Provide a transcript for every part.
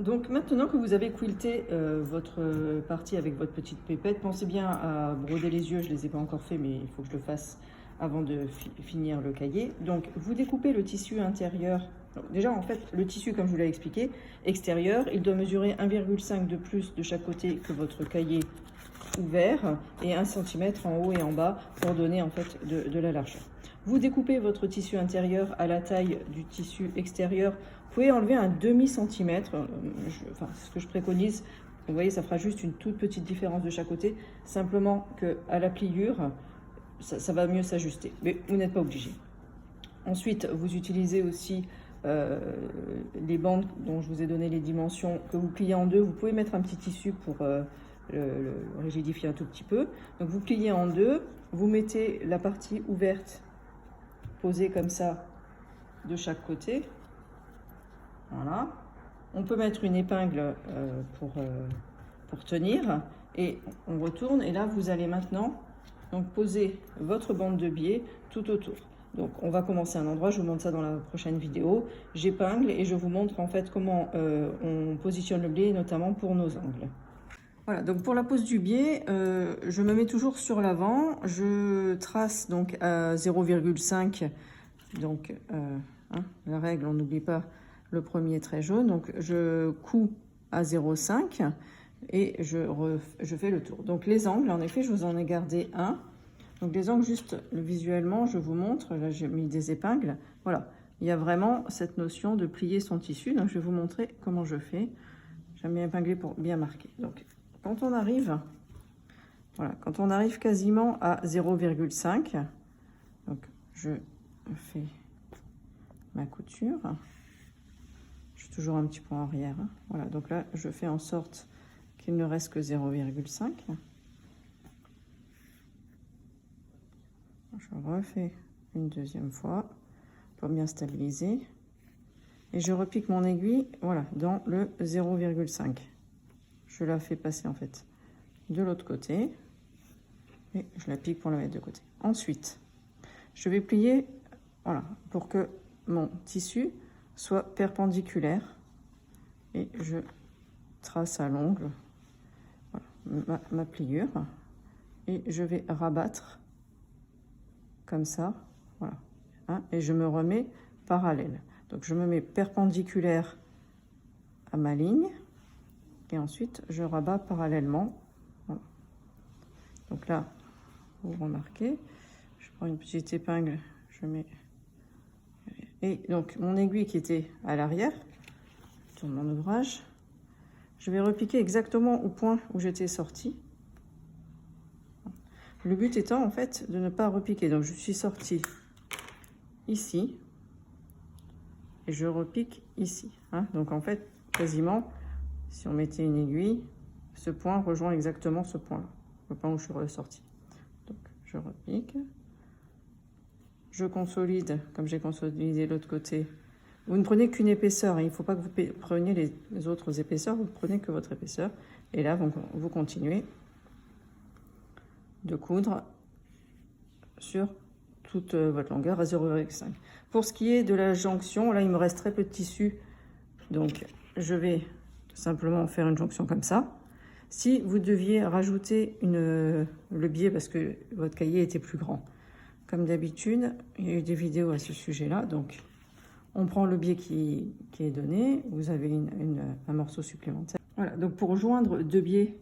Donc maintenant que vous avez quilté votre partie avec votre petite pépette, pensez bien à broder les yeux. Je ne les ai pas encore fait, mais il faut que je le fasse avant de finir le cahier. Donc vous découpez le tissu intérieur. Donc, déjà en fait le tissu, comme je vous l'ai expliqué, extérieur, il doit mesurer 1,5 de plus de chaque côté que votre cahier ouvert et 1 cm en haut et en bas pour donner en fait de la largeur. Vous découpez votre tissu intérieur à la taille du tissu extérieur. Vous pouvez enlever un demi-centimètre, enfin ce que je préconise. Vous voyez, ça fera juste une toute petite différence de chaque côté, simplement que à la pliure, ça va mieux s'ajuster, mais vous n'êtes pas obligé. Ensuite, vous utilisez aussi les bandes dont je vous ai donné les dimensions, que vous pliez en deux. Vous pouvez mettre un petit tissu pour le rigidifier un tout petit peu. Donc vous pliez en deux, vous mettez la partie ouverte posée comme ça de chaque côté. Voilà. On peut mettre une épingle pour tenir et on retourne. Et là, vous allez maintenant donc poser votre bande de biais tout autour. Donc on va commencer un endroit, je vous montre ça dans la prochaine vidéo. J'épingle et je vous montre en fait comment on positionne le biais, notamment pour nos angles. Voilà, donc pour la pose du biais, je me mets toujours sur l'avant. Je trace donc à 0,5. Donc la règle, on n'oublie pas le premier trait jaune. Donc je couds à 0,5 et je fais le tour. Donc les angles, en effet, je vous en ai gardé un. Donc les angles, juste visuellement, je vous montre. Là, j'ai mis des épingles. Voilà, il y a vraiment cette notion de plier son tissu. Donc je vais vous montrer comment je fais. J'aime bien épingler pour bien marquer. Donc quand on arrive, voilà, quand on arrive quasiment à 0,5, donc je fais ma couture. Je suis toujours un petit peu en arrière. Hein. Voilà, donc là, je fais en sorte qu'il ne reste que 0,5. Je refais une deuxième fois pour bien stabiliser. Et je repique mon aiguille, voilà, dans le 0,5. Je la fais passer en fait de l'autre côté. Et je la pique pour la mettre de côté. Ensuite, je vais plier, voilà, pour que mon tissu soit perpendiculaire. Et je trace à l'ongle, voilà, ma pliure. Et je vais rabattre comme ça, voilà, hein, et je me remets parallèle. Donc je me mets perpendiculaire à ma ligne et ensuite je rabats parallèlement. Voilà. Donc là, vous remarquez, je prends une petite épingle, je mets, et donc mon aiguille qui était à l'arrière, je tourne mon ouvrage, je vais repiquer exactement au point où j'étais sortie. Le but étant en fait de ne pas repiquer. Donc je suis sortie ici et je repique ici. Hein. Donc en fait, quasiment, si on mettait une aiguille, ce point rejoint exactement ce point-là, le point où je suis ressortie. Donc je repique. Je consolide, comme j'ai consolidé l'autre côté. Vous ne prenez qu'une épaisseur. Hein. Il ne faut pas que vous preniez les autres épaisseurs. Vous ne prenez que votre épaisseur. Et là, vous continuez de coudre sur toute votre longueur à 0,5. Pour ce qui est de la jonction, là il me reste très peu de tissu, donc je vais simplement faire une jonction comme ça. Si vous deviez rajouter le biais parce que votre cahier était plus grand, comme d'habitude, il y a eu des vidéos à ce sujet-là, donc on prend le biais qui est donné, vous avez un morceau supplémentaire. Voilà, donc pour joindre deux biais,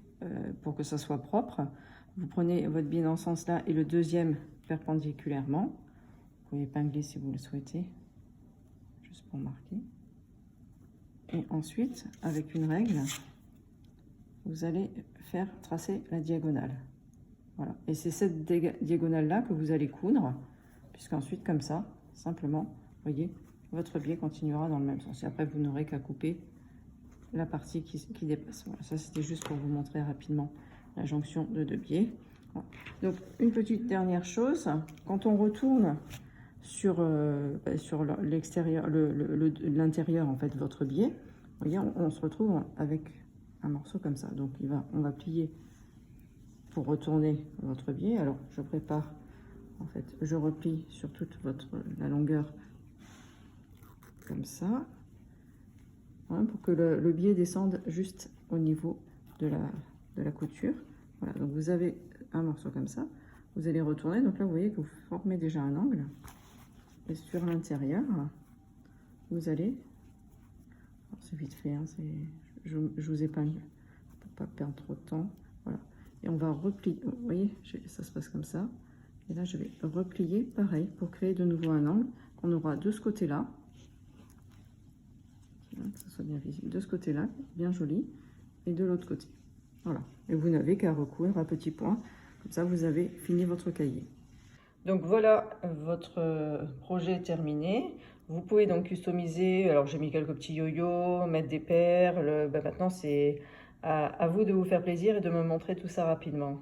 pour que ça soit propre, vous prenez votre biais dans ce sens-là et le deuxième perpendiculairement. Vous pouvez épingler si vous le souhaitez, juste pour marquer. Et ensuite, avec une règle, vous allez faire tracer la diagonale. Voilà. Et c'est cette diagonale-là que vous allez coudre, puisqu'ensuite, comme ça, simplement, vous voyez, votre biais continuera dans le même sens. Et après, vous n'aurez qu'à couper la partie qui dépasse. Voilà. Ça, c'était juste pour vous montrer rapidement la jonction de deux biais. Voilà. Donc une petite dernière chose, quand on retourne sur l'extérieur, l'intérieur en fait votre biais, vous voyez, on se retrouve avec un morceau comme ça. Donc on va plier pour retourner votre biais. Alors je prépare, en fait, je replie sur toute la longueur comme ça. hein, pour que le biais descende juste au niveau de la couture. Voilà, donc vous avez un morceau comme ça, vous allez retourner, donc là vous voyez que vous formez déjà un angle, et sur l'intérieur, vous allez, c'est vite fait, hein, je vous épingle pour pas perdre trop de temps, voilà, et on va replier, vous voyez, ça se passe comme ça, et là je vais replier pareil pour créer de nouveau un angle qu'on aura de ce côté-là, que ça soit bien visible, de ce côté-là, bien joli, et de l'autre côté. Voilà, et vous n'avez qu'à recoudre à petits points, comme ça vous avez fini votre cahier. Donc voilà, votre projet est terminé. Vous pouvez donc customiser, alors j'ai mis quelques petits yo-yo, mettre des perles, maintenant c'est à vous de vous faire plaisir et de me montrer tout ça rapidement.